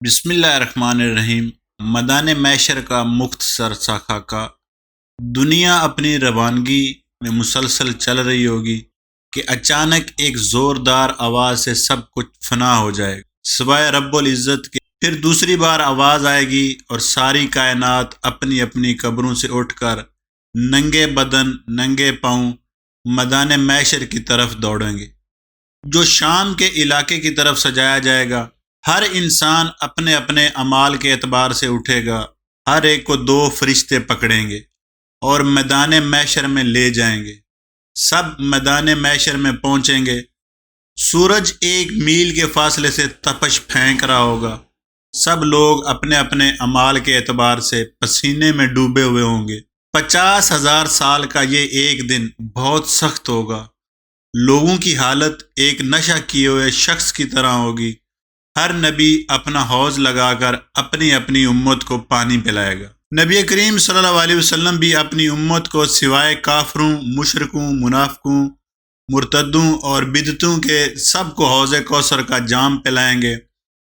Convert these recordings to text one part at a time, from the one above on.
بسم اللہ الرحمن الرحیم۔ مدان معشر کا مختصر سا خاکہ۔ دنیا اپنی روانگی میں مسلسل چل رہی ہوگی کہ اچانک ایک زوردار آواز سے سب کچھ فنا ہو جائے گا سوائے رب العزت کے۔ پھر دوسری بار آواز آئے گی اور ساری کائنات اپنی اپنی قبروں سے اٹھ کر ننگے بدن ننگے پاؤں مدان معشر کی طرف دوڑیں گے، جو شام کے علاقے کی طرف سجایا جائے گا۔ ہر انسان اپنے اپنے اعمال کے اعتبار سے اٹھے گا، ہر ایک کو دو فرشتے پکڑیں گے اور میدان محشر میں لے جائیں گے۔ سب میدان محشر میں پہنچیں گے۔ سورج 1 میل کے فاصلے سے تپش پھینک رہا ہوگا۔ سب لوگ اپنے اپنے اعمال کے اعتبار سے پسینے میں ڈوبے ہوئے ہوں گے۔ 50,000 سال کا یہ ایک دن بہت سخت ہوگا۔ لوگوں کی حالت ایک نشہ کیے ہوئے شخص کی طرح ہوگی۔ ہر نبی اپنا حوض لگا کر اپنی اپنی امت کو پانی پلائے گا۔ نبی کریم صلی اللہ علیہ وسلم بھی اپنی امت کو سوائے کافروں، مشرکوں، منافقوں، مرتدوں اور بدعتوں کے سب کو حوض کوثر کا جام پلائیں گے۔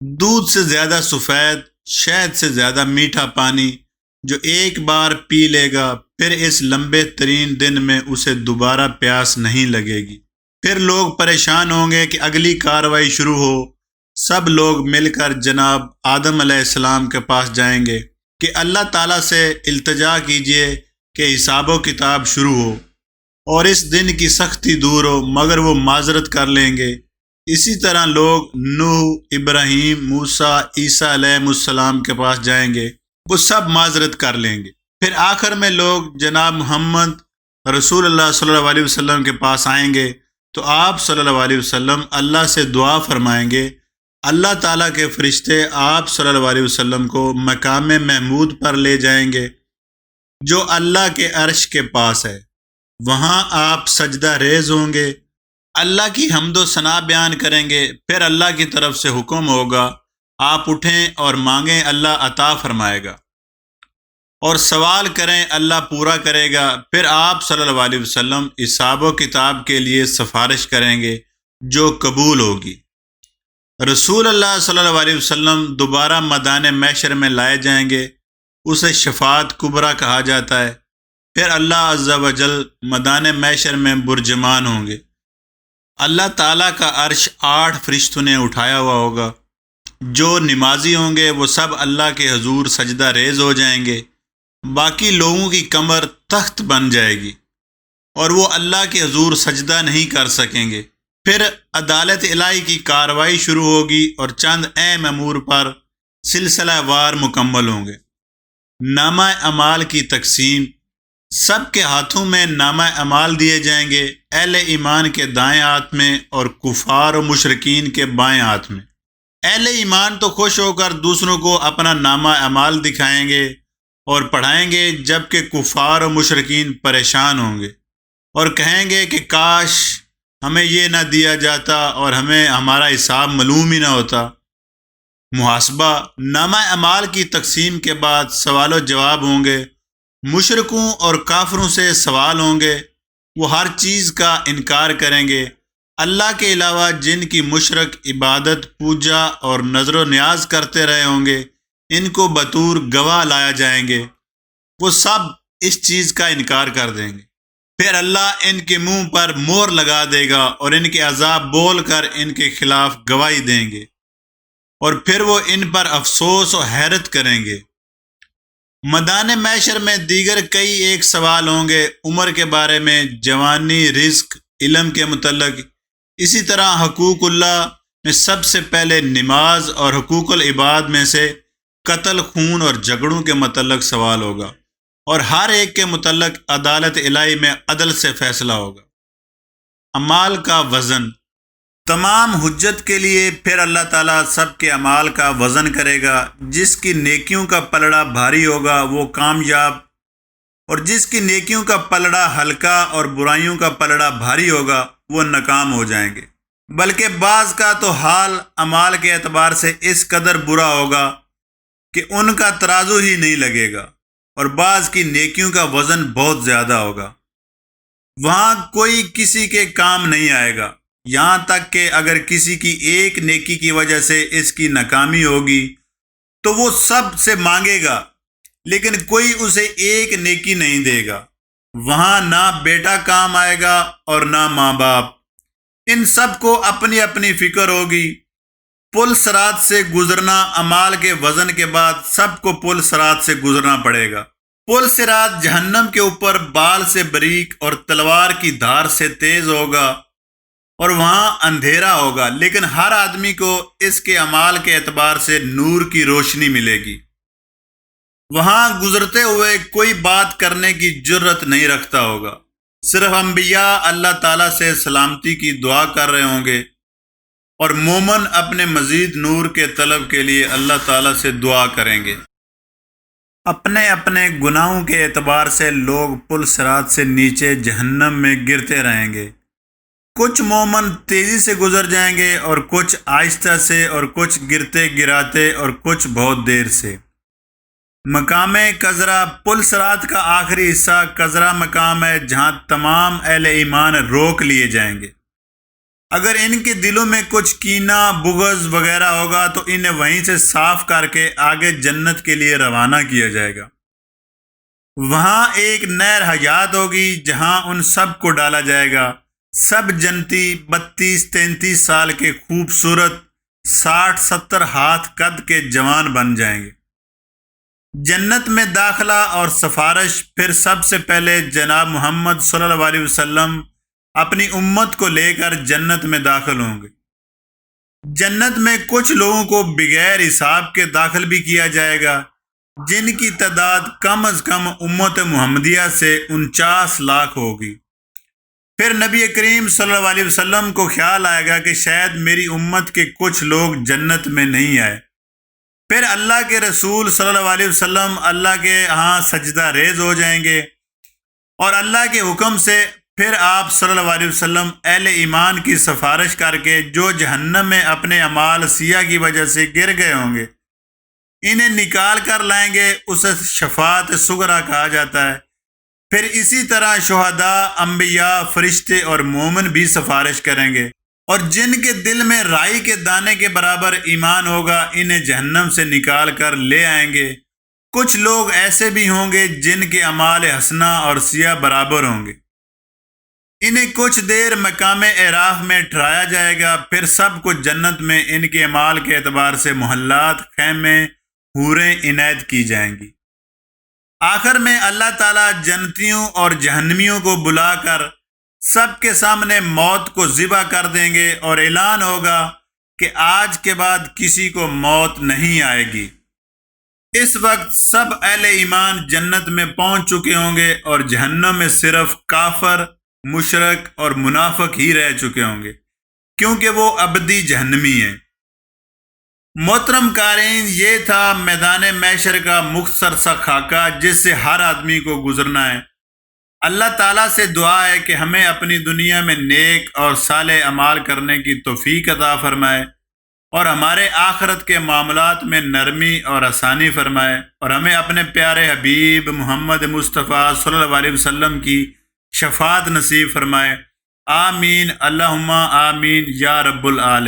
دودھ سے زیادہ سفید، شہد سے زیادہ میٹھا پانی جو ایک بار پی لے گا، پھر اس لمبے ترین دن میں اسے دوبارہ پیاس نہیں لگے گی۔ پھر لوگ پریشان ہوں گے کہ اگلی کارروائی شروع ہو۔ سب لوگ مل کر جناب آدم علیہ السلام کے پاس جائیں گے کہ اللہ تعالیٰ سے التجا کیجئے کہ حساب و کتاب شروع ہو اور اس دن کی سختی دور ہو، مگر وہ معذرت کر لیں گے۔ اسی طرح لوگ نوح، ابراہیم، موسیٰ، عیسیٰ علیہ السلام کے پاس جائیں گے، وہ سب معذرت کر لیں گے۔ پھر آخر میں لوگ جناب محمد رسول اللہ صلی اللہ علیہ وسلم کے پاس آئیں گے تو آپ صلی اللہ علیہ وسلم اللہ سے دعا فرمائیں گے۔ اللہ تعالیٰ کے فرشتے آپ صلی اللہ علیہ وسلم کو مقام محمود پر لے جائیں گے جو اللہ کے عرش کے پاس ہے۔ وہاں آپ سجدہ ریز ہوں گے، اللہ کی حمد و ثنا بیان کریں گے۔ پھر اللہ کی طرف سے حکم ہوگا، آپ اٹھیں اور مانگیں، اللہ عطا فرمائے گا، اور سوال کریں، اللہ پورا کرے گا۔ پھر آپ صلی اللہ علیہ وسلم حساب و کتاب کے لیے سفارش کریں گے جو قبول ہوگی۔ رسول اللہ صلی اللہ علیہ وسلم دوبارہ میدان محشر میں لائے جائیں گے، اسے شفاعت کبریٰ کہا جاتا ہے۔ پھر اللہ عز و جل میدان محشر میں برجمان ہوں گے۔ اللہ تعالیٰ کا عرش 8 فرشتوں نے اٹھایا ہوا ہوگا۔ جو نمازی ہوں گے وہ سب اللہ کے حضور سجدہ ریز ہو جائیں گے۔ باقی لوگوں کی کمر تخت بن جائے گی اور وہ اللہ کے حضور سجدہ نہیں کر سکیں گے۔ پھر عدالت الہی کی کارروائی شروع ہوگی اور چند اہم امور پر سلسلہ وار مکمل ہوں گے۔ نامہ اعمال کی تقسیم، سب کے ہاتھوں میں نامہ اعمال دیے جائیں گے، اہل ایمان کے دائیں ہاتھ میں اور کفار و مشرکین کے بائیں ہاتھ میں۔ اہل ایمان تو خوش ہو کر دوسروں کو اپنا نامہ اعمال دکھائیں گے اور پڑھائیں گے، جبکہ کفار و مشرکین پریشان ہوں گے اور کہیں گے کہ کاش ہمیں یہ نہ دیا جاتا اور ہمیں ہمارا حساب معلوم ہی نہ ہوتا۔ محاسبہ، نامہ اعمال کی تقسیم کے بعد سوال و جواب ہوں گے۔ مشرکوں اور کافروں سے سوال ہوں گے، وہ ہر چیز کا انکار کریں گے۔ اللہ کے علاوہ جن کی مشرک عبادت، پوجا اور نظر و نیاز کرتے رہے ہوں گے، ان کو بطور گواہ لایا جائیں گے، وہ سب اس چیز کا انکار کر دیں گے۔ پھر اللہ ان کے منہ پر مہر لگا دے گا اور ان کے عذاب بول کر ان کے خلاف گواہی دیں گے، اور پھر وہ ان پر افسوس و حیرت کریں گے۔ میدان محشر میں دیگر کئی ایک سوال ہوں گے، عمر کے بارے میں، جوانی، رزق، علم کے متعلق۔ اسی طرح حقوق اللہ میں سب سے پہلے نماز اور حقوق العباد میں سے قتل، خون اور جھگڑوں کے متعلق سوال ہوگا، اور ہر ایک کے متعلق عدالت الہی میں عدل سے فیصلہ ہوگا۔ اعمال کا وزن، تمام حجت کے لیے پھر اللہ تعالیٰ سب کے اعمال کا وزن کرے گا۔ جس کی نیکیوں کا پلڑا بھاری ہوگا وہ کامیاب، اور جس کی نیکیوں کا پلڑا ہلکا اور برائیوں کا پلڑا بھاری ہوگا وہ ناکام ہو جائیں گے۔ بلکہ بعض کا تو حال اعمال کے اعتبار سے اس قدر برا ہوگا کہ ان کا ترازو ہی نہیں لگے گا، اور بعض کی نیکیوں کا وزن بہت زیادہ ہوگا۔ وہاں کوئی کسی کے کام نہیں آئے گا، یہاں تک کہ اگر کسی کی ایک نیکی کی وجہ سے اس کی ناکامی ہوگی تو وہ سب سے مانگے گا، لیکن کوئی اسے ایک نیکی نہیں دے گا۔ وہاں نہ بیٹا کام آئے گا اور نہ ماں باپ، ان سب کو اپنی اپنی فکر ہوگی۔ پل صراط سے گزرنا، اعمال کے وزن کے بعد سب کو پل صراط سے گزرنا پڑے گا۔ پل صراط جہنم کے اوپر بال سے باریک اور تلوار کی دھار سے تیز ہوگا، اور وہاں اندھیرا ہوگا، لیکن ہر آدمی کو اس کے اعمال کے اعتبار سے نور کی روشنی ملے گی۔ وہاں گزرتے ہوئے کوئی بات کرنے کی جرت نہیں رکھتا ہوگا، صرف انبیاء اللہ تعالیٰ سے سلامتی کی دعا کر رہے ہوں گے، اور مومن اپنے مزید نور کے طلب کے لیے اللہ تعالیٰ سے دعا کریں گے۔ اپنے اپنے گناہوں کے اعتبار سے لوگ پل صراط سے نیچے جہنم میں گرتے رہیں گے۔ کچھ مومن تیزی سے گزر جائیں گے، اور کچھ آہستہ سے، اور کچھ گرتے گراتے، اور کچھ بہت دیر سے۔ مقام قذرہ، پل صراط کا آخری حصہ قذرہ مقام ہے، جہاں تمام اہل ایمان روک لیے جائیں گے۔ اگر ان کے دلوں میں کچھ کینہ، بغض وغیرہ ہوگا تو انہیں وہیں سے صاف کر کے آگے جنت کے لیے روانہ کیا جائے گا۔ وہاں ایک نہر حیات ہوگی جہاں ان سب کو ڈالا جائے گا۔ سب جنتی 32-33 سال کے خوبصورت 60-70 ہاتھ قد کے جوان بن جائیں گے۔ جنت میں داخلہ اور سفارش پھر سب سے پہلے جناب محمد صلی اللہ علیہ وسلم اپنی امت کو لے کر جنت میں داخل ہوں گے۔ جنت میں کچھ لوگوں کو بغیر حساب کے داخل بھی کیا جائے گا، جن کی تعداد کم از کم امت محمدیہ سے 49 لاکھ ہوگی۔ پھر نبی کریم صلی اللہ علیہ وسلم کو خیال آئے گا کہ شاید میری امت کے کچھ لوگ جنت میں نہیں آئے۔ پھر اللہ کے رسول صلی اللہ علیہ وسلم اللہ کے ہاں سجدہ ریز ہو جائیں گے، اور اللہ کے حکم سے پھر آپ صلی اللہ علیہ وسلم اہل ایمان کی سفارش کر کے جو جہنم میں اپنے اعمال سیاہ کی وجہ سے گر گئے ہوں گے، انہیں نکال کر لائیں گے۔ اسے شفاعت صغریٰ کہا جاتا ہے۔ پھر اسی طرح شہداء، انبیاء، فرشتے اور مومن بھی سفارش کریں گے، اور جن کے دل میں رائی کے دانے کے برابر ایمان ہوگا انہیں جہنم سے نکال کر لے آئیں گے۔ کچھ لوگ ایسے بھی ہوں گے جن کے اعمال حسنہ اور سیاہ برابر ہوں گے، انہیں کچھ دیر مقام اعراف میں ٹھہرایا جائے گا۔ پھر سب کو جنت میں ان کے اعمال کے اعتبار سے محلات، خیمے، حوریں عنایت کی جائیں گی۔ آخر میں اللہ تعالیٰ جنتیوں اور جہنمیوں کو بلا کر سب کے سامنے موت کو ذبح کر دیں گے، اور اعلان ہوگا کہ آج کے بعد کسی کو موت نہیں آئے گی۔ اس وقت سب اہل ایمان جنت میں پہنچ چکے ہوں گے، اور جہنم میں صرف کافر، مشرک اور منافق ہی رہ چکے ہوں گے، کیونکہ وہ ابدی جہنمی ہیں۔ محترم قارئین، یہ تھا میدان محشر کا مختصر سا خاکہ جس سے ہر آدمی کو گزرنا ہے۔ اللہ تعالیٰ سے دعا ہے کہ ہمیں اپنی دنیا میں نیک اور صالح اعمال کرنے کی توفیق عطا فرمائے، اور ہمارے آخرت کے معاملات میں نرمی اور آسانی فرمائے، اور ہمیں اپنے پیارے حبیب محمد مصطفیٰ صلی اللہ علیہ وسلم کی شفاعت نصیب فرمائے۔ آمین، اللہم آمین یا رب العالمین۔